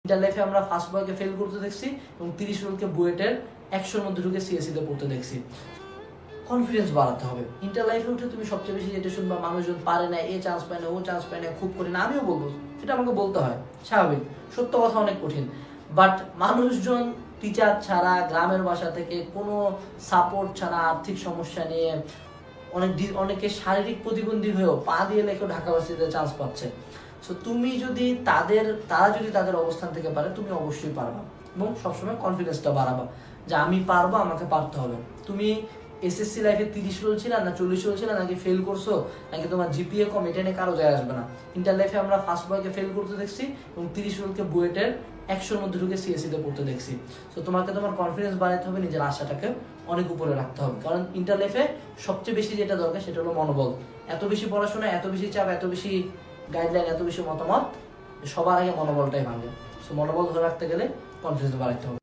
Inter লাইফে আমরা first বয়কে ফেল করতে দেখছি এবং 30 রোলকে বুয়েটের 100-র মধ্যে ঢুকে সিএসসি তে পড়তে দেখছি। কনফিডেন্স বাড়াতে হবে। ইন্টার লাইফে উঠে তুমি সবচেয়ে বেশি যেটা শুনবা, মানুষজন পারে না, এ চান্স পায় না, ও চান্স পায় না, খুব কঠিন। আমিও বলবো, এটা আমাকে বলতে হয়, স্বাভাবিক, সত্য কথা, অনেক কঠিন। বাট মানুষজন টিচার ছাড়া, গ্রামের বাসা থেকে কোনো সাপোর্ট ছাড়া, আর্থিক সমস্যা নিয়ে, অনেকে শারীরিক প্রতিবন্ধী হয়েও পা দিয়ে লেখেও ঢাকা ভার্সিটিতে চান্স পাচ্ছে। সো তুমি যদি তারা যদি তাদের অবস্থান থেকে পারে, তুমি অবশ্যই পারবা। এবং সবসময় কনফিডেন্সটা বাড়াবা যে আমি পারবো, আমাকে পারতে হবে। তুমি এসএসসি লাইফে 30 রোল ছিল না 40 রোল ছিল, নাকি ফেল করছো, নাকি তোমার জিপিএ কম, এটা নিয়ে কারো যায় আসবে না। ইন্টার লাইফে আমরা ফার্স্ট বয়কে ফেল করতে দেখছি এবং 30 রোলকে বুয়েটের 100-র মধ্যে ঢুকে সিএসসি তে পড়তে দেখছি। সো তোমাকে তোমার কনফিডেন্স বাড়াতে হবে, নিজের আশাটাকে অনেক উপরে রাখতে হবে। কারণ ইন্টার লাইফে সবচেয়ে বেশি যেটা দরকার সেটা হলো মনোবল। এত বেশি পড়াশোনা, এত বেশি চাপ, এত বেশি গাইডলাইন, এত বেশি মতামত, সবার আগে মনোবলটাই ভাঙে। সো মনোবল ধরে রাখতে গেলে কনফিডেন্স বাড়াতে হবে।